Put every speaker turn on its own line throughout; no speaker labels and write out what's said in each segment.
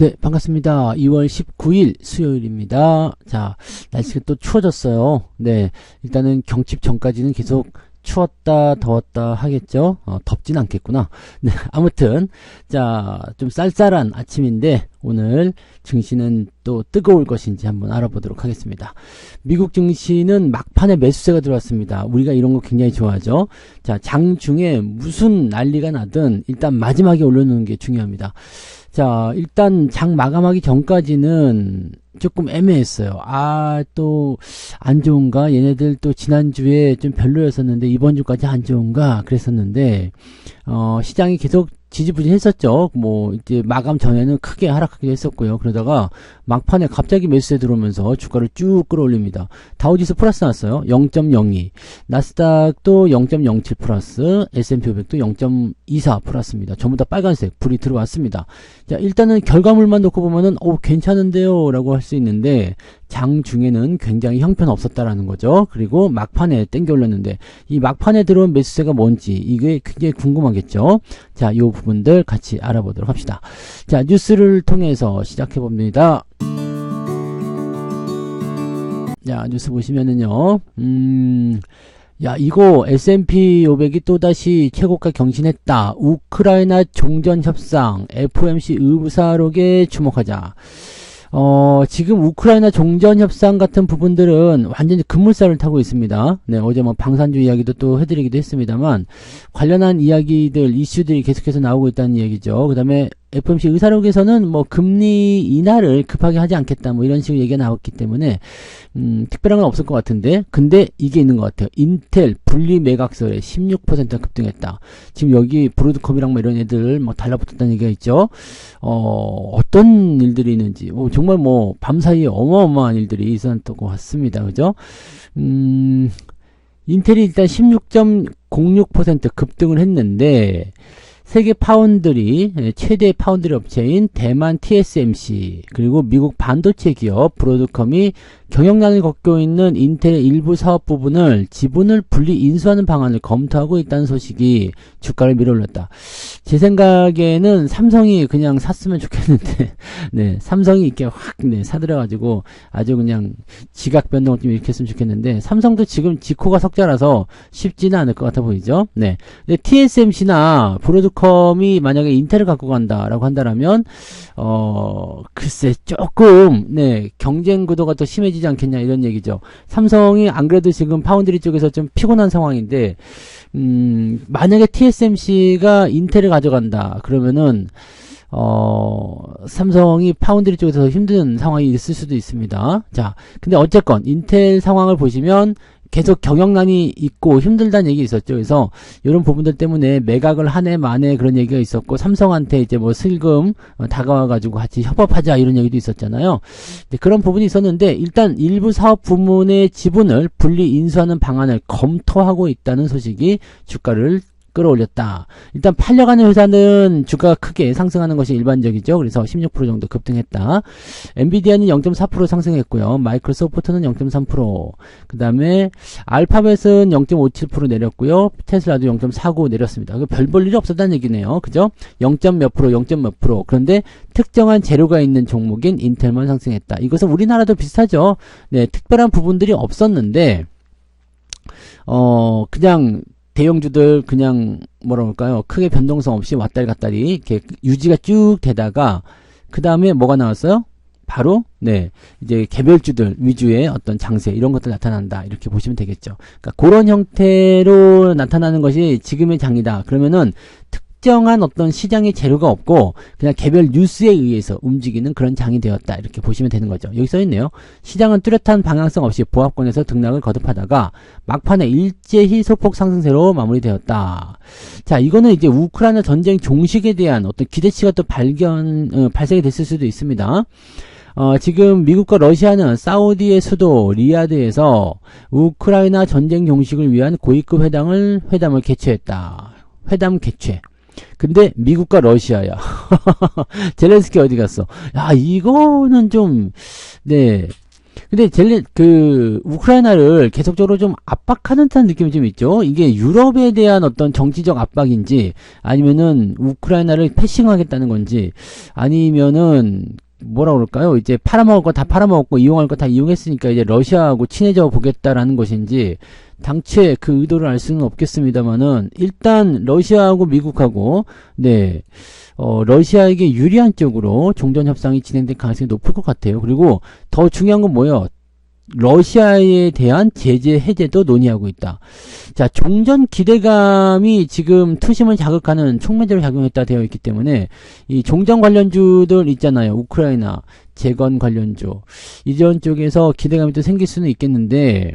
네, 반갑습니다. 2월 19일 수요일입니다. 자, 날씨가 또 추워졌어요. 네, 일단은 경칩 전까지는 계속 추웠다 더웠다 하겠죠. 덥진 않겠구나. 네, 아무튼 자, 좀 쌀쌀한 아침인데 오늘 증시는 또 뜨거울 것인지 한번 알아보도록 하겠습니다. 미국 증시는 막판에 매수세가 들어왔습니다. 우리가 이런 거 굉장히 좋아하죠. 자, 장중에 무슨 난리가 나든 일단 마지막에 올려놓는 게 중요합니다. 자, 일단 장 마감하기 전까지는 조금 애매했어요. 또 안 좋은가? 얘네들 또 지난주에 좀 별로였었는데 이번 주까지 안 좋은가? 그랬었는데 시장이 계속 지지부진했었죠. 뭐 이제 마감 전에는 크게 하락하기도 했었고요. 그러다가 막판에 갑자기 매수세 들어오면서 주가를 쭉 끌어올립니다. 다우지수 플러스 났어요. 0.02. 나스닥도 0.07 플러스, S&P 500도 0.24 플러스입니다. 전부 다 빨간색 불이 들어왔습니다. 자, 일단은 결과물만 놓고 보면은 괜찮은데요 라고 할 수 있는데 장중에는 굉장히 형편없었다라는 거죠. 그리고 막판에 땡겨 올렸는데 이 막판에 들어온 매수세가 뭔지 이게 굉장히 궁금하겠죠. 자, 요 부분들 같이 알아보도록 합시다. 자, 뉴스를 통해서 시작해 봅니다. 자, 뉴스 보시면은요. 야, 이거 S&P 500이 또다시 최고가 경신했다. 우크라이나 종전협상 FOMC 의사록에 주목하자. 지금 우크라이나 종전협상 같은 부분들은 완전히 급물살을 타고 있습니다. 네, 어제 뭐 방산주 이야기도 또 해드리기도 했습니다만, 관련한 이야기들, 이슈들이 계속해서 나오고 있다는 얘기죠. 그 다음에 FOMC 의사록에서는 뭐 금리 인하를 급하게 하지 않겠다 뭐 이런 식으로 얘기가 나왔기 때문에 특별한 건 없을 것 같은데, 근데 이게 있는 것 같아요. 인텔 분리 매각설에 16% 급등했다. 지금 여기 브로드컴이랑 뭐 이런 애들 뭐 달라붙었다는 얘기가 있죠. 어떤 일들이 있는지 정말 뭐 밤사이에 어마어마한 일들이 있었던 것 같습니다. 그죠? 인텔이 일단 16.06% 급등을 했는데, 세계 파운드리, 최대 파운드리 업체인 대만 TSMC, 그리고 미국 반도체 기업 브로드컴이 경영난을 겪고 있는 인텔의 일부 사업 부분을 지분을 분리 인수하는 방안을 검토하고 있다는 소식이 주가를 밀어올렸다. 제 생각에는 삼성이 그냥 샀으면 좋겠는데, 네, 삼성이 이렇게 확, 사들여가지고 아주 그냥 지각 변동을 좀 일으켰으면 좋겠는데, 삼성도 지금 지코가 석자라서 쉽지는 않을 것 같아 보이죠? 네. 근데 TSMC나 브로드컴이 만약에 인텔을 갖고 간다라고 한다라면, 글쎄, 조금, 경쟁 구도가 더 심해지지 않겠냐 이런 얘기죠. 삼성이 안 그래도 지금 파운드리 쪽에서 좀 피곤한 상황인데, 만약에 TSMC가 인텔을 가져간다 그러면은 삼성이 파운드리 쪽에서 힘든 상황이 있을 수도 있습니다. 자, 근데 어쨌건 인텔 상황을 보시면 계속 경영난이 있고 힘들다는 얘기 있었죠. 그래서 이런 부분들 때문에 매각을 하네 마네 그런 얘기가 있었고, 삼성한테 이제 뭐 슬금 다가와가지고 같이 협업하자 이런 얘기도 있었잖아요. 그런 부분이 있었는데, 일단 일부 사업 부문의 지분을 분리 인수하는 방안을 검토하고 있다는 소식이 주가를 끌어올렸다. 일단 팔려가는 회사는 주가가 크게 상승하는 것이 일반적이죠. 그래서 16% 정도 급등했다. 엔비디아는 0.4% 상승했고요. 마이크로소프트는 0.3%, 그 다음에 알파벳은 0.57% 내렸고요. 테슬라도 0.49 내렸습니다. 별 볼 일이 없었다는 얘기네요. 그죠? 0. 몇 프로, 0. 몇 프로. 그런데 특정한 재료가 있는 종목인 인텔만 상승했다. 이것은 우리나라도 비슷하죠. 네, 특별한 부분들이 없었는데 그냥 대형주들 그냥 뭐라 그럴까요? 크게 변동성 없이 왔다리 갔다리 이렇게 유지가 쭉 되다가 그 다음에 뭐가 나왔어요? 바로 이제 개별주들 위주의 어떤 장세 이런 것들 나타난다 이렇게 보시면 되겠죠. 그러니까 그런 형태로 나타나는 것이 지금의 장이다. 그러면은 특정한 어떤 시장의 재료가 없고 그냥 개별 뉴스에 의해서 움직이는 그런 장이 되었다 이렇게 보시면 되는 거죠. 여기 써있네요. 시장은 뚜렷한 방향성 없이 보합권에서 등락을 거듭하다가 막판에 일제히 소폭 상승세로 마무리되었다. 자, 이거는 이제 우크라이나 전쟁 종식에 대한 어떤 기대치가 또 발생이 됐을 수도 있습니다. 지금 미국과 러시아는 사우디의 수도 리야드에서 우크라이나 전쟁 종식을 위한 고위급 회담을 개최했다. 회담 개최. 근데 미국과 러시아야. 젤렌스키 어디 갔어? 야, 이거는 좀 근데 우크라이나를 계속적으로 좀 압박하는 듯한 느낌이 좀 있죠. 이게 유럽에 대한 어떤 정치적 압박인지, 아니면은 우크라이나를 패싱하겠다는 건지, 아니면은, 뭐라 그럴까요? 이제 팔아먹을 거 다 팔아먹었고, 이용할 거 다 이용했으니까 이제 러시아하고 친해져 보겠다라는 것인지, 당최 그 의도를 알 수는 없겠습니다만은, 일단, 러시아하고 미국하고, 네, 러시아에게 유리한 쪽으로 종전협상이 진행될 가능성이 높을 것 같아요. 그리고 더 중요한 건 뭐예요? 러시아에 대한 제재 해제도 논의하고 있다. 자, 종전 기대감이 지금 투심을 자극하는 촉매제로 작용했다 되어 있기 때문에 이 종전 관련주들 있잖아요. 우크라이나 재건 관련주 이전 쪽에서 기대감이 또 생길 수는 있겠는데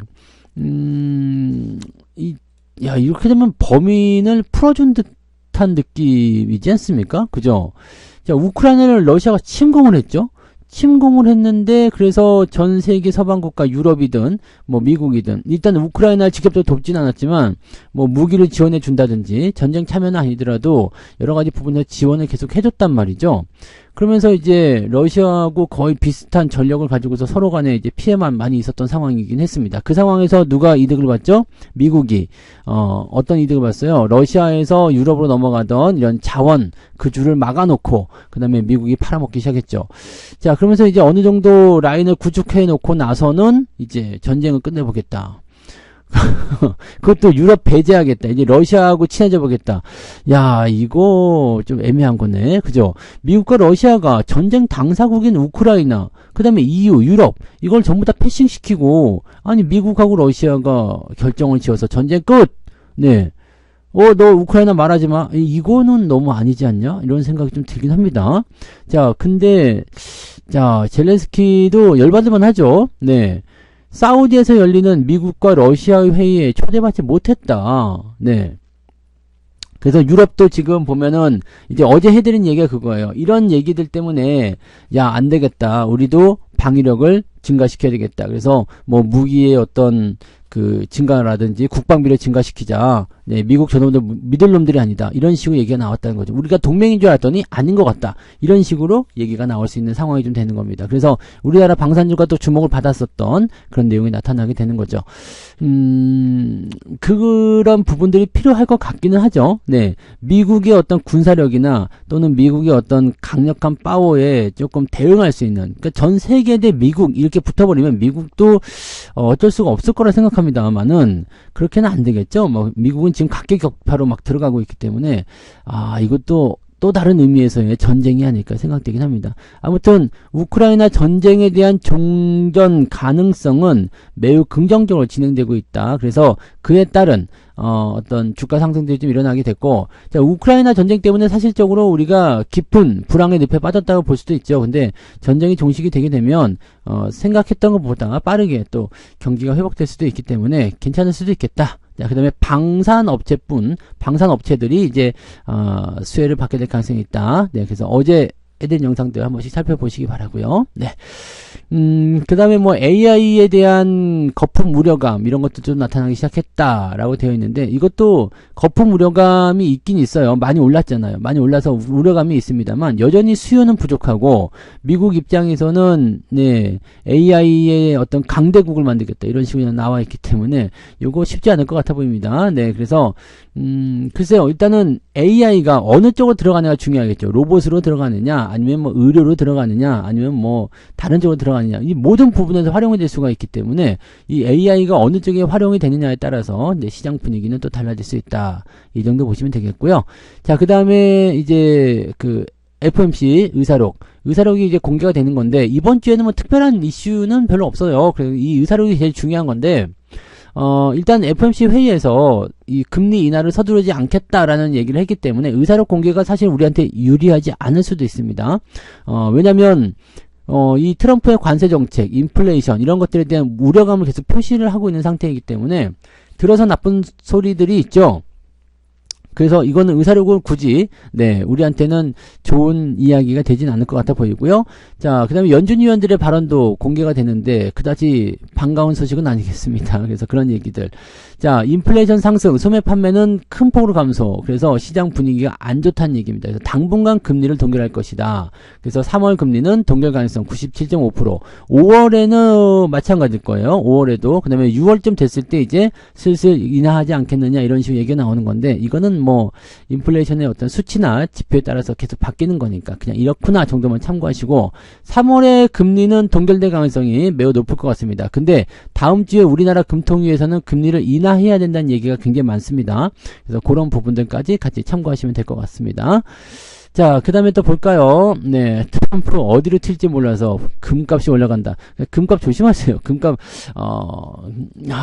이렇게 되면 범인을 풀어준 듯한 느낌이지 않습니까? 그죠? 자, 우크라이나를 러시아가 침공을 했죠. 침공을 했는데 그래서 전 세계 서방국가 유럽이든 뭐 미국이든 일단 우크라이나를 직접적으로 돕지는 않았지만 뭐 무기를 지원해 준다든지 전쟁 참여는 아니더라도 여러 가지 부분에서 지원을 계속 해줬단 말이죠. 그러면서 이제 러시아하고 거의 비슷한 전력을 가지고서 서로 간에 이제 피해만 많이 있었던 상황이긴 했습니다. 그 상황에서 누가 이득을 봤죠? 미국이 어떤 이득을 봤어요? 러시아에서 유럽으로 넘어가던 이런 자원 그 줄을 막아놓고 그 다음에 미국이 팔아먹기 시작했죠. 자, 그러면서 이제 어느 정도 라인을 구축해 놓고 나서는 이제 전쟁을 끝내보겠다. 그것도 유럽 배제하겠다. 이제 러시아하고 친해져 보겠다. 야, 이거 좀 애매한 거네. 그죠? 미국과 러시아가 전쟁 당사국인 우크라이나, 그 다음에 EU, 유럽, 이걸 전부 다 패싱시키고, 아니, 미국하고 러시아가 결정을 지어서 전쟁 끝! 네. 너 우크라이나 말하지 마. 이거는 너무 아니지 않냐? 이런 생각이 좀 들긴 합니다. 자, 근데, 자, 젤렌스키도 열받을만 하죠. 네. 사우디에서 열리는 미국과 러시아의 회의에 초대받지 못했다. 네. 그래서 유럽도 지금 보면은 이제 어제 해드린 얘기가 그거예요. 이런 얘기들 때문에 야, 안 되겠다. 우리도 방위력을 증가시켜야 되겠다. 그래서 뭐 무기의 어떤 그 증가라든지 국방비를 증가시키자. 네, 미국 저놈들 믿을 놈들이 아니다. 이런 식으로 얘기가 나왔다는 거죠. 우리가 동맹인 줄 알았더니 아닌 것 같다. 이런 식으로 얘기가 나올 수 있는 상황이 좀 되는 겁니다. 그래서 우리나라 방산주가 또 주목을 받았었던 그런 내용이 나타나게 되는 거죠. 그런 부분들이 필요할 것 같기는 하죠. 네, 미국의 어떤 군사력이나 또는 미국의 어떤 강력한 파워에 조금 대응할 수 있는, 그러니까 전 세계 대 미국 이렇게 붙어버리면 미국도 어쩔 수가 없을 거라 생각합니다만은 그렇게는 안 되겠죠. 뭐 미국은 지금 각계격파로 막 들어가고 있기 때문에 이것도 또 다른 의미에서의 전쟁이 아닐까 생각되긴 합니다. 아무튼 우크라이나 전쟁에 대한 종전 가능성은 매우 긍정적으로 진행되고 있다. 그래서 그에 따른 어떤 주가 상승들이 좀 일어나게 됐고, 자, 우크라이나 전쟁 때문에 사실적으로 우리가 깊은 불황의 늪에 빠졌다고 볼 수도 있죠. 근데 전쟁이 종식이 되게 되면 생각했던 것보다 빠르게 또 경기가 회복될 수도 있기 때문에 괜찮을 수도 있겠다. 자, 그 다음에 방산업체들이 이제 수혜를 받게 될 가능성이 있다. 네, 그래서 어제 해드린 영상들 한 번씩 살펴보시기 바라고요. 네. 그 다음에 뭐 AI에 대한 거품 우려감 이런 것도 좀 나타나기 시작했다라고 되어 있는데, 이것도 거품 우려감이 있긴 있어요. 많이 올랐잖아요. 많이 올라서 우려감이 있습니다만 여전히 수요는 부족하고, 미국 입장에서는 네, AI의 어떤 강대국을 만들겠다 이런 식으로 나와 있기 때문에 요거 쉽지 않을 것 같아 보입니다. 네, 그래서 글쎄요, 일단은 AI가 어느 쪽으로 들어가느냐가 중요하겠죠. 로봇으로 들어가느냐, 아니면 뭐 의료로 들어가느냐, 아니면 뭐 다른 쪽으로 들어가느냐, 이 모든 부분에서 활용이 될 수가 있기 때문에 이 AI가 어느 쪽에 활용이 되느냐에 따라서 이제 시장 분위기는 또 달라질 수 있다. 이 정도 보시면 되겠고요. 자, 그 다음에 이제 그 FOMC 의사록이 이제 공개가 되는 건데, 이번 주에는 뭐 특별한 이슈는 별로 없어요. 그래서 이 의사록이 제일 중요한 건데, 일단 FOMC 회의에서 이 금리 인하를 서두르지 않겠다라는 얘기를 했기 때문에 의사록 공개가 사실 우리한테 유리하지 않을 수도 있습니다. 왜냐면 이 트럼프의 관세 정책, 인플레이션 이런 것들에 대한 우려감을 계속 표시를 하고 있는 상태이기 때문에 들어서 나쁜 소리들이 있죠. 그래서 이거는 의사록을 굳이 네, 우리한테는 좋은 이야기가 되진 않을 것 같아 보이고요. 자, 그 다음에 연준 위원들의 발언도 공개가 되는데 그다지 반가운 소식은 아니겠습니다. 그래서 그런 얘기들. 자, 인플레이션 상승, 소매 판매는 큰 폭으로 감소. 그래서 시장 분위기가 안 좋다는 얘기입니다. 그래서 당분간 금리를 동결할 것이다. 그래서 3월 금리는 동결 가능성 97.5%. 5월에는 마찬가지일 거예요. 5월에도. 그 다음에 6월쯤 됐을 때 이제 슬슬 인하하지 않겠느냐 이런 식으로 얘기가 나오는 건데, 이거는 뭐 인플레이션의 어떤 수치나 지표에 따라서 계속 바뀌는 거니까 그냥 이렇구나 정도만 참고하시고, 3월에 금리는 동결될 가능성이 매우 높을 것 같습니다. 근데 다음 주에 우리나라 금통위에서는 금리를 인하해야 된다는 얘기가 굉장히 많습니다. 그래서 그런 부분들까지 같이 참고하시면 될 것 같습니다. 자, 그 다음에 또 볼까요? 네, 트럼프 어디로 튈지 몰라서 금값이 올라간다. 금값 조심하세요. 금값,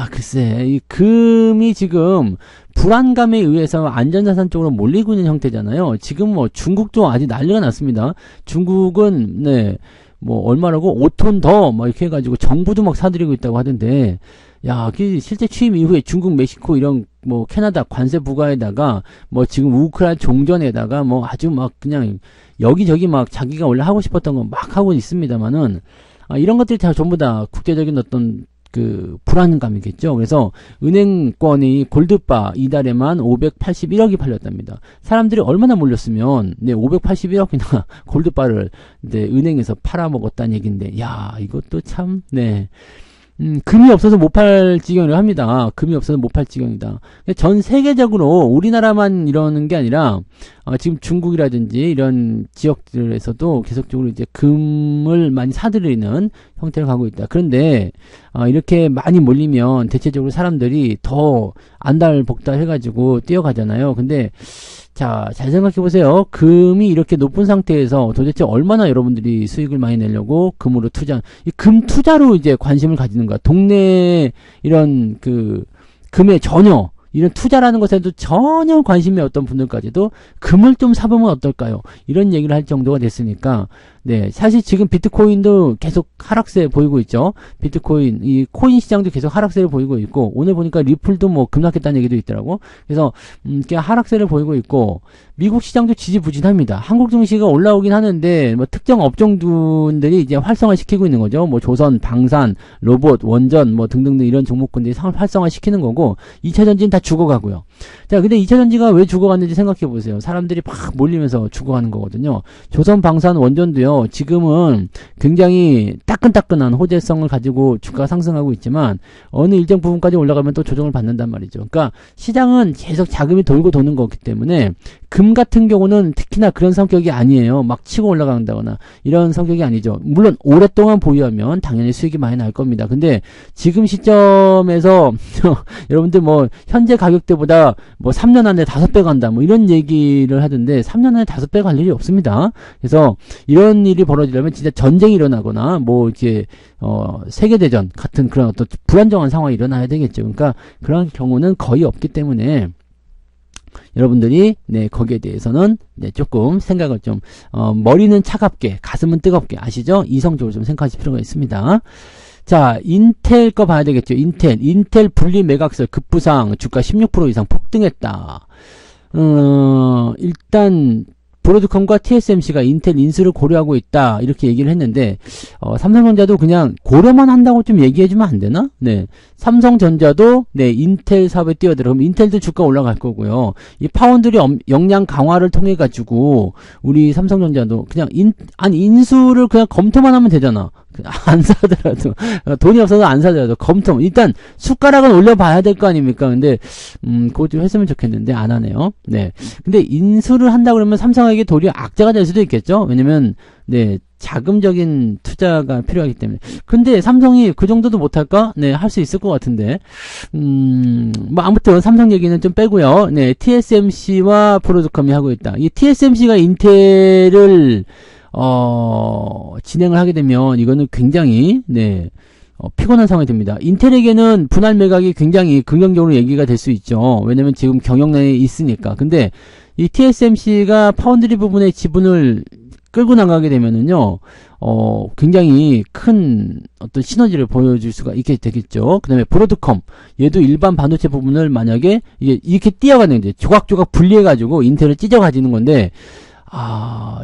글쎄, 이 금이 지금 불안감에 의해서 안전자산 쪽으로 몰리고 있는 형태잖아요. 지금 뭐 중국도 아직 난리가 났습니다. 중국은, 네, 뭐 얼마라고 5톤 더 막 이렇게 해가지고 정부도 막 사들이고 있다고 하던데, 야, 실제 취임 이후에 중국, 멕시코 이런 뭐 캐나다 관세 부과에다가 뭐 지금 우크라이나 종전에다가 뭐 아주 막 그냥 여기저기 막 자기가 원래 하고 싶었던 거 막 하고 있습니다만은, 이런 것들이 다 전부 다 국제적인 어떤 그 불안감이겠죠. 그래서 은행권이 골드바 이달에만 581억이 팔렸답니다. 사람들이 얼마나 몰렸으면 581억이나 골드바를 은행에서 팔아먹었다는 얘기인데, 야, 이것도 참, 네. 금이 없어서 못 팔 지경이라고 합니다. 금이 없어서 못 팔 지경이다. 전 세계적으로 우리나라만 이러는 게 아니라, 지금 중국이라든지 이런 지역들에서도 계속적으로 이제 금을 많이 사들이는 형태를 가고 있다. 그런데, 이렇게 많이 몰리면 대체적으로 사람들이 더 안달복달 해가지고 뛰어가잖아요. 근데, 자, 잘 생각해 보세요. 금이 이렇게 높은 상태에서 도대체 얼마나 여러분들이 수익을 많이 내려고 금으로 이 금 투자로 이제 관심을 가지는 거야. 동네 이런 금에 전혀 이런 투자라는 것에도 전혀 관심이 없던 분들까지도 금을 좀 사보면 어떨까요? 이런 얘기를 할 정도가 됐으니까, 네, 사실 지금 비트코인도 계속 하락세 보이고 있죠. 비트코인, 이 코인 시장도 계속 하락세를 보이고 있고, 오늘 보니까 리플도 뭐 급락했다는 얘기도 있더라고. 그래서, 이렇게 하락세를 보이고 있고, 미국 시장도 지지부진합니다. 한국 증시가 올라오긴 하는데, 뭐 특정 업종들이 이제 활성화 시키고 있는 거죠. 뭐 조선, 방산, 로봇, 원전, 뭐 등등등 이런 종목군들이 활성화 시키는 거고, 2차 전지는 다 죽어가고요. 자, 근데 2차 전지가 왜 죽어갔는지 생각해 보세요. 사람들이 막 몰리면서 죽어가는 거거든요. 조선, 방산, 원전도요. 지금은 굉장히 따끈따끈한 호재성을 가지고 주가가 상승하고 있지만 어느 일정 부분까지 올라가면 또 조정을 받는단 말이죠. 그러니까 시장은 계속 자금이 돌고 도는 거기 때문에 금 같은 경우는 특히나 그런 성격이 아니에요. 막 치고 올라간다거나 이런 성격이 아니죠. 물론 오랫동안 보유하면 당연히 수익이 많이 날 겁니다. 근데 지금 시점에서 여러분들 뭐 현재 가격대보다 뭐 3년 안에 5배 간다 뭐 이런 얘기를 하던데 3년 안에 5배 갈 일이 없습니다. 그래서 이런 일이 벌어지려면 진짜 전쟁이 일어나거나 뭐 이제 세계대전 같은 그런 어떤 불안정한 상황이 일어나야 되겠죠. 그러니까 그런 경우는 거의 없기 때문에 여러분들이 거기에 대해서는 조금 생각을 좀 머리는 차갑게 가슴은 뜨겁게 아시죠? 이성적으로 좀 생각하실 필요가 있습니다. 자, 인텔 거 봐야 되겠죠. 인텔 분리 매각설 급부상 주가 16% 이상 폭등했다. 일단 브로드컴과 TSMC가 인텔 인수를 고려하고 있다 이렇게 얘기를 했는데 삼성전자도 그냥 고려만 한다고 좀 얘기해주면 안 되나? 네, 삼성전자도 인텔 사업에 뛰어들어. 그럼 인텔도 주가 올라갈 거고요. 이 파운드리 역량 강화를 통해 가지고 우리 삼성전자도 그냥 인수를 그냥 검토만 하면 되잖아. 안 사더라도 돈이 없어서 안 사더라도 검토 일단 숟가락은 올려봐야 될 거 아닙니까? 근데 그거 좀 했으면 좋겠는데 안 하네요. 네, 근데 인수를 한다 그러면 삼성에게 도리어 악재가 될 수도 있겠죠. 왜냐면 자금적인 투자가 필요하기 때문에. 근데 삼성이 그 정도도 못할까? 할 수 있을 것 같은데. 뭐 아무튼 삼성 얘기는 좀 빼고요. TSMC와 브로드컴이 하고 있다. 이 TSMC가 인텔을 진행을 하게 되면 이거는 굉장히 피곤한 상황이 됩니다. 인텔에게는 분할 매각이 굉장히 긍정적으로 얘기가 될 수 있죠. 왜냐면 지금 경영난에 있으니까. 근데 이 TSMC가 파운드리 부분의 지분을 끌고 나가게 되면은요, 굉장히 큰 어떤 시너지를 보여줄 수가 있게 되겠죠. 그 다음에 브로드컴, 얘도 일반 반도체 부분을 만약에 이렇게 띄어가는 이제 조각조각 분리해가지고 인텔을 찢어 가지는 건데,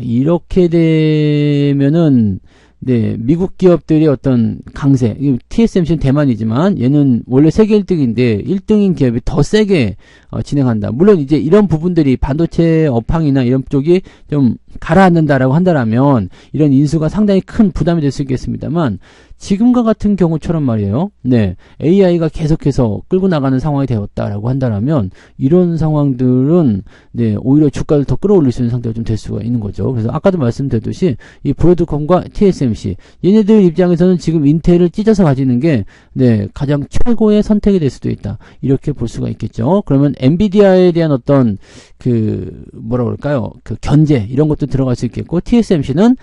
이렇게 되면은 네, 미국 기업들의 어떤 강세, TSMC는 대만이지만 얘는 원래 세계 1등인데 1등인 기업이 더 세게 진행한다. 물론 이제 이런 부분들이 반도체 업황이나 이런 쪽이 좀 가라앉는다라고 한다라면 이런 인수가 상당히 큰 부담이 될 수 있겠습니다만 지금과 같은 경우처럼 말이에요. 네, AI가 계속해서 끌고 나가는 상황이 되었다라고 한다라면 이런 상황들은 네, 오히려 주가를 더 끌어올릴 수 있는 상태가 좀 될 수가 있는 거죠. 그래서 아까도 말씀드렸듯이 이 브로드컴과 TSMC 얘네들 입장에서는 지금 인텔을 찢어서 가지는 게 네, 가장 최고의 선택이 될 수도 있다. 이렇게 볼 수가 있겠죠. 그러면 엔비디아에 대한 어떤 그 뭐라 그럴까요? 그 견제 이런 것도 들어갈 수 있겠고 TSMC는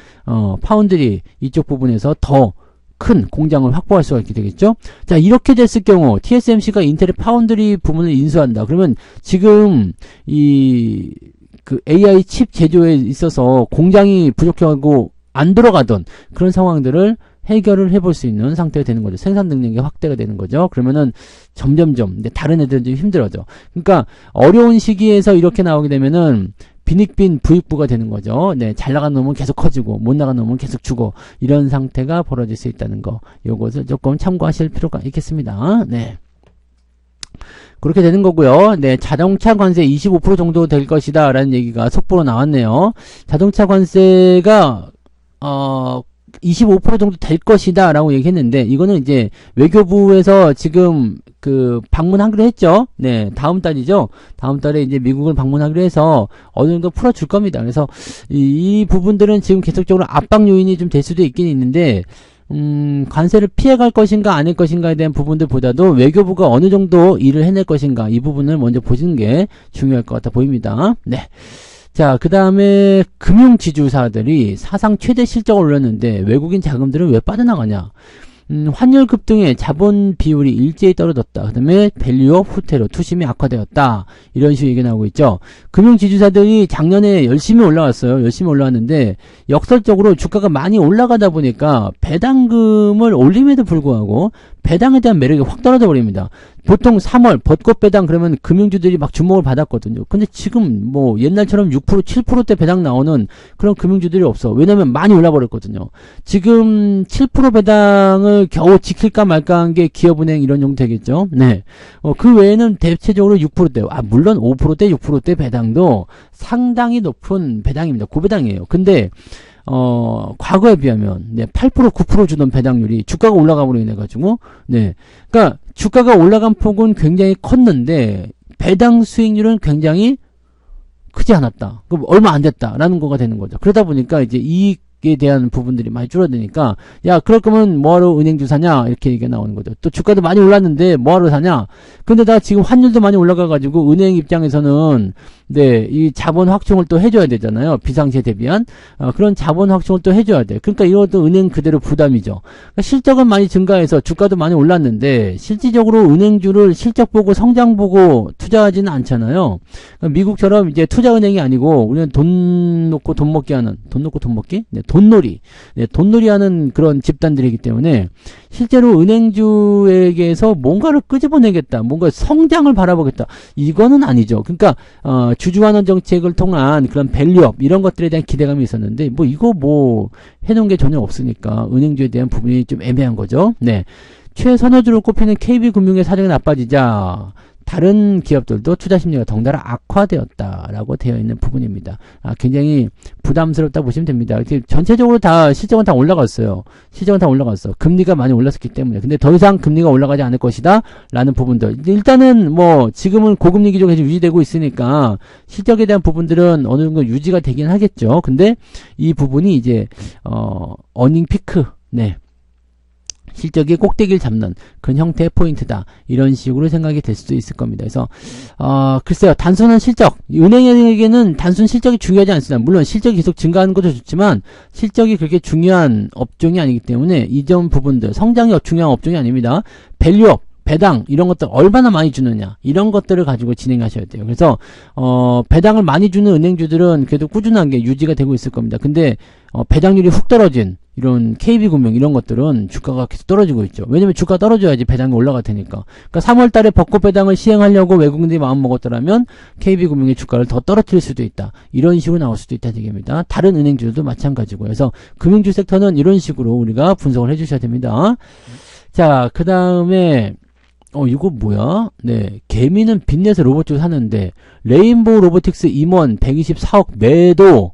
파운드리 이쪽 부분에서 더 큰 공장을 확보할 수가 있게 되겠죠. 자, 이렇게 됐을 경우 TSMC가 인텔의 파운드리 부문을 인수한다. 그러면 지금 이 그 AI 칩 제조에 있어서 공장이 부족하고 안 들어가던 그런 상황들을 해결을 해볼 수 있는 상태가 되는 거죠. 생산 능력이 확대가 되는 거죠. 그러면은 점점점 다른 애들은 좀 힘들어져. 그러니까 어려운 시기에서 이렇게 나오게 되면은 빈익빈 부익부가 되는 거죠. 네, 잘 나간 놈은 계속 커지고 못 나간 놈은 계속 주고 이런 상태가 벌어질 수 있다는 거. 요것을 조금 참고하실 필요가 있겠습니다. 네. 그렇게 되는 거고요. 네, 자동차 관세 25% 정도 될 것이다 라는 얘기가 속보로 나왔네요. 자동차 관세가 25% 정도 될 것이다 라고 얘기했는데 이거는 이제 외교부에서 지금 그 방문하기로 했죠. 네, 다음 달이죠. 다음 달에 이제 미국을 방문하기로 해서 어느 정도 풀어줄 겁니다. 그래서 이 부분들은 지금 계속적으로 압박 요인이 좀 될 수도 있긴 있는데 관세를 피해갈 것인가 아닐 것인가에 대한 부분들보다도 외교부가 어느 정도 일을 해낼 것인가 이 부분을 먼저 보시는 게 중요할 것 같아 보입니다. 네. 자, 그 다음에 금융지주사들이 사상 최대 실적을 올렸는데 외국인 자금들은 왜 빠져나가냐. 환율 급등에 자본 비율이 일제히 떨어졌다. 그 다음에 밸류업 후퇴로 투심이 악화되었다. 이런 식으로 얘기 나오고 있죠. 금융지주사들이 작년에 열심히 올라왔어요. 열심히 올라왔는데 역설적으로 주가가 많이 올라가다 보니까 배당금을 올림에도 불구하고 배당에 대한 매력이 확 떨어져 버립니다. 보통 3월 벚꽃 배당 그러면 금융주들이 막 주목을 받았거든요. 근데 지금 뭐 옛날처럼 6% 7%대 배당 나오는 그런 금융주들이 없어. 왜냐면 많이 올라 버렸거든요. 지금 7% 배당을 겨우 지킬까 말까 한 게 기업은행 이런 정도 되겠죠. 네. 그 외에는 대체적으로 6%대. 물론 5%대 6%대 배당도 상당히 높은 배당입니다. 고배당이에요. 근데 과거에 비하면, 네, 8%, 9% 주던 배당률이 주가가 올라감으로 인해가지고, 네. 그러니까, 주가가 올라간 폭은 굉장히 컸는데, 배당 수익률은 굉장히 크지 않았다. 그럼 얼마 안 됐다라는 거가 되는 거죠. 그러다 보니까 이제 이익에 대한 부분들이 많이 줄어드니까, 야, 그럴 거면 뭐하러 은행주 사냐? 이렇게 얘기가 나오는 거죠. 또 주가도 많이 올랐는데 뭐하러 사냐? 근데 다 지금 환율도 많이 올라가가지고, 은행 입장에서는, 네, 이 자본 확충을 또 해줘야 되잖아요. 비상시에 대비한. 그런 자본 확충을 또 해줘야 돼. 그러니까 이것도 은행 그대로 부담이죠. 그러니까 실적은 많이 증가해서 주가도 많이 올랐는데, 실질적으로 은행주를 실적 보고 성장 보고 투자하지는 않잖아요. 그러니까 미국처럼 이제 투자은행이 아니고, 우리는 돈 놓고 돈 먹기 하는, 돈 놓고 돈 먹기? 네, 돈놀이. 네, 돈놀이 하는 그런 집단들이기 때문에, 실제로 은행주에게서 뭔가를 끄집어내겠다. 뭔가 성장을 바라보겠다. 이거는 아니죠. 그러니까, 주주환원 정책을 통한 그런 밸류업 이런 것들에 대한 기대감이 있었는데 뭐 이거 뭐 해놓은 게 전혀 없으니까 은행주에 대한 부분이 좀 애매한 거죠. 네, 최선호주로 꼽히는 KB금융의 사정이 나빠지자 다른 기업들도 투자 심리가 덩달아 악화되었다라고 되어 있는 부분입니다. 굉장히 부담스럽다 보시면 됩니다. 전체적으로 다 실적은 다 올라갔어요. 실적은 다 올라갔어. 금리가 많이 올랐기 때문에. 근데 더 이상 금리가 올라가지 않을 것이다 라는 부분들. 일단은 뭐 지금은 고금리 기조가 유지되고 있으니까 실적에 대한 부분들은 어느 정도 유지가 되긴 하겠죠. 근데 이 부분이 이제 어닝 피크, 네, 실적의 꼭대기를 잡는 그런 형태의 포인트다. 이런 식으로 생각이 될 수도 있을 겁니다. 그래서 글쎄요. 단순한 실적. 은행에게는 단순 실적이 중요하지 않습니다. 물론 실적이 계속 증가하는 것도 좋지만 실적이 그렇게 중요한 업종이 아니기 때문에 이전 부분들 성장이 중요한 업종이 아닙니다. 밸류업, 배당 이런 것들 얼마나 많이 주느냐 이런 것들을 가지고 진행하셔야 돼요. 그래서 배당을 많이 주는 은행주들은 그래도 꾸준한 게 유지가 되고 있을 겁니다. 근데 배당률이 훅 떨어진 이런 KB금융 이런 것들은 주가가 계속 떨어지고 있죠. 왜냐면 주가 떨어져야지 배당이 올라갈 테니까. 그러니까 3월 달에 벚꽃 배당을 시행하려고 외국인들이 마음 먹었더라면 KB금융의 주가를 더 떨어뜨릴 수도 있다. 이런 식으로 나올 수도 있다는 얘기입니다. 다른 은행주들도 마찬가지고. 그래서 금융주 섹터는 이런 식으로 우리가 분석을 해주셔야 됩니다. 자, 그 다음에 이거 뭐야? 네, 개미는 빚내서 로봇주 사는데 레인보우 로보틱스 임원 124억 매도.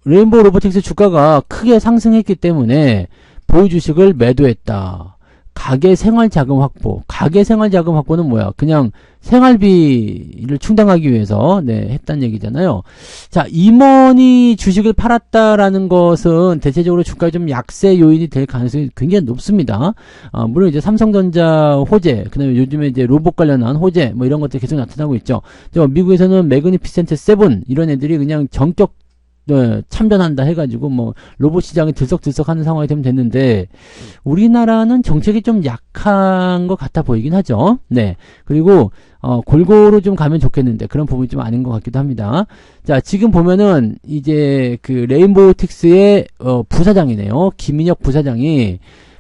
레인보우 로보틱스 주가가 크게 상승했기 때문에 보유 주식을 매도했다. 가계 생활자금 확보. 가계 생활자금 확보는 뭐야? 그냥 생활비를 충당하기 위해서 했다는 얘기잖아요. 자, 임원이 주식을 팔았다라는 것은 대체적으로 주가에 좀 약세 요인이 될 가능성이 굉장히 높습니다. 물론 이제 삼성전자 호재, 그다음에 요즘에 이제 로봇 관련한 호재 뭐 이런 것들이 계속 나타나고 있죠. 미국에서는 매그니피센트 7 이런 애들이 그냥 전격 참전한다 해가지고 뭐 로봇 시장이 들썩들썩하는 상황이 되면 됐는데 우리나라는 정책이 좀 약한 것 같아 보이긴 하죠. 네. 그리고 골고루 좀 가면 좋겠는데 그런 부분이 좀 아닌 것 같기도 합니다. 자, 지금 보면은 이제 그 레인보우틱스의 부사장이네요. 김인혁 부사장이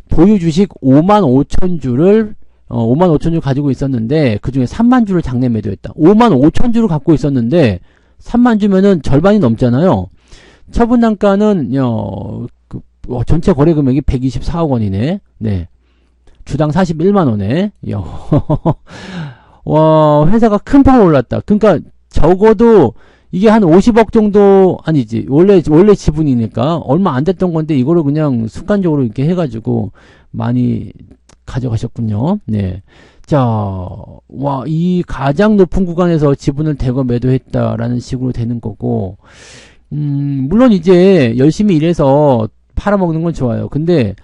보유 주식 55,000주를 55,000주 가지고 있었는데 그 중에 3만 주를 장내 매도했다. 55,000주를 갖고 있었는데 3만 주면은 절반이 넘잖아요. 처분 단가는 전체 거래 금액이 124억 원이네. 네. 주당 41만 원에. 와, 회사가 큰 폭으로 올랐다. 그러니까 적어도 이게 한 50억 정도 아니지. 원래 지분이니까 얼마 안 됐던 건데 이거를 그냥 순간적으로 이렇게 해 가지고 많이 가져가셨군요. 네. 자, 와, 이 가장 높은 구간에서 지분을 대거 매도했다라는 식으로 되는 거고, 물론 이제 열심히 일해서 팔아먹는 건 좋아요. 근데,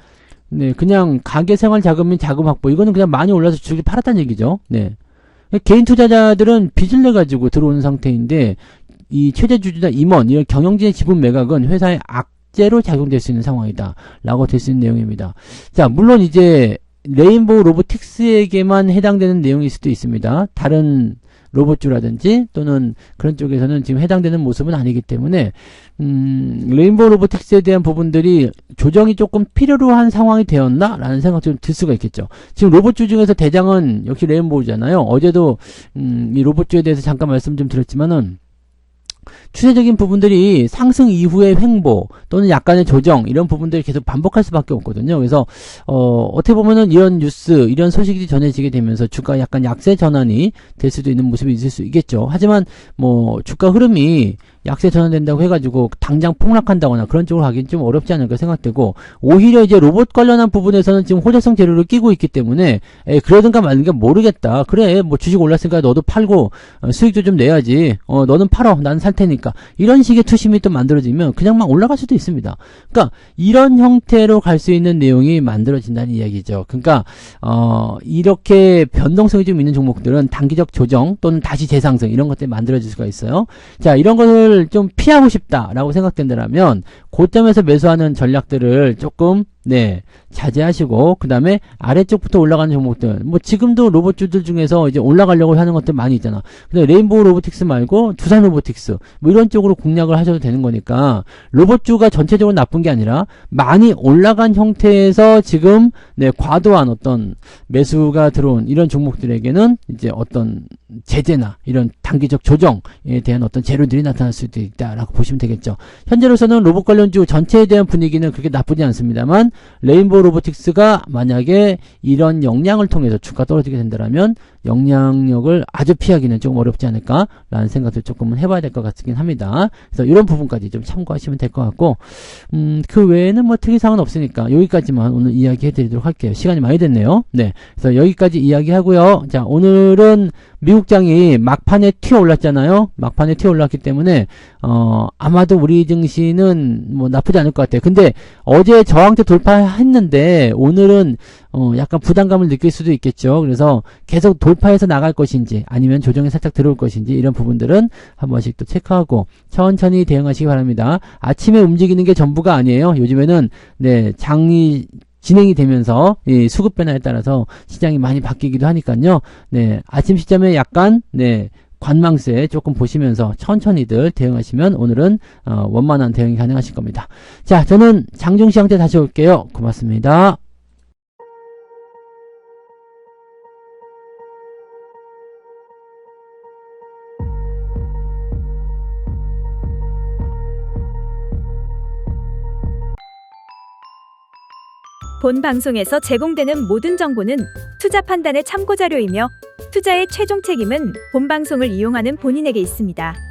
네, 그냥 가계 생활 자금 및 자금 확보, 이거는 그냥 많이 올라서 주식을 팔았다는 얘기죠. 네. 개인 투자자들은 빚을 내가지고 들어오는 상태인데, 이 최대 주주나 임원, 이런 경영진의 지분 매각은 회사의 악재로 작용될 수 있는 상황이다. 라고 될 수 있는 내용입니다. 자, 물론 이제, 레인보우 로보틱스에게만 해당되는 내용일 수도 있습니다. 다른 로봇주라든지 또는 그런 쪽에서는 지금 해당되는 모습은 아니기 때문에 레인보우 로보틱스에 대한 부분들이 조정이 조금 필요로 한 상황이 되었나? 라는 생각이 좀 들 수가 있겠죠. 지금 로봇주 중에서 대장은 역시 레인보우잖아요. 어제도 이 로봇주에 대해서 잠깐 말씀 좀 드렸지만은 추세적인 부분들이 상승 이후의 횡보 또는 약간의 조정 이런 부분들이 계속 반복할 수밖에 없거든요. 그래서 어떻게 보면은 이런 뉴스 이런 소식이 전해지게 되면서 주가 약간 약세 전환이 될 수도 있는 모습이 있을 수 있겠죠. 하지만 뭐 주가 흐름이 약세 전환된다고 해가지고 당장 폭락한다거나 그런 쪽으로 가기는 좀 어렵지 않을까 생각되고 오히려 이제 로봇 관련한 부분에서는 지금 호재성 재료를 끼고 있기 때문에 그러든가 말든가 모르겠다. 그래 뭐 주식 올랐으니까 너도 팔고 수익도 좀 내야지. 너는 팔어 난 살 테니까 이런 식의 투심이 또 만들어지면 그냥 막 올라갈 수도 있습니다. 그러니까 이런 형태로 갈 수 있는 내용이 만들어진다는 이야기죠. 그러니까 이렇게 변동성이 좀 있는 종목들은 단기적 조정 또는 다시 재상승 이런 것들이 만들어질 수가 있어요. 자, 이런 것을 좀 피하고 싶다라고 생각된다면 고점에서 매수하는 전략들을 조금 자제하시고 그 다음에 아래쪽부터 올라가는 종목들 뭐 지금도 로봇주들 중에서 이제 올라가려고 하는 것들 많이 있잖아. 근데 레인보우 로보틱스 말고 두산 로보틱스 뭐 이런 쪽으로 공략을 하셔도 되는 거니까 로봇주가 전체적으로 나쁜 게 아니라 많이 올라간 형태에서 지금 과도한 어떤 매수가 들어온 이런 종목들에게는 이제 어떤 제재나 이런 단기적 조정에 대한 어떤 재료들이 나타날 수도 있다라고 보시면 되겠죠. 현재로서는 로봇 관련주 전체에 대한 분위기는 그렇게 나쁘지 않습니다만 레인보우 로보틱스가 만약에 이런 역량을 통해서 주가 떨어지게 된다면 영향력을 아주 피하기는 조금 어렵지 않을까라는 생각을 조금은 해봐야 될 것 같긴 합니다. 그래서 이런 부분까지 좀 참고하시면 될 것 같고 그 외에는 뭐 특이사항은 없으니까 여기까지만 오늘 이야기해 드리도록 할게요. 시간이 많이 됐네요. 네, 그래서 여기까지 이야기하고요. 자, 오늘은 미국장이 막판에 튀어 올랐잖아요. 막판에 튀어 올랐기 때문에 아마도 우리 증시는 뭐 나쁘지 않을 것 같아요. 근데 어제 저항대 돌파했는데 오늘은 약간 부담감을 느낄 수도 있겠죠. 그래서 계속 돌파해서 나갈 것인지 아니면 조정이 살짝 들어올 것인지 이런 부분들은 한 번씩 또 체크하고 천천히 대응하시기 바랍니다. 아침에 움직이는 게 전부가 아니에요. 요즘에는 장이 진행이 되면서 수급 변화에 따라서 시장이 많이 바뀌기도 하니까요. 아침 시점에 약간 관망세 조금 보시면서 천천히들 대응하시면 오늘은 원만한 대응이 가능하실 겁니다. 자, 저는 장중시장 때 다시 올게요. 고맙습니다.
본 방송에서 제공되는 모든 정보는 투자 판단의 참고 자료이며 투자의 최종 책임은 본 방송을 이용하는 본인에게 있습니다.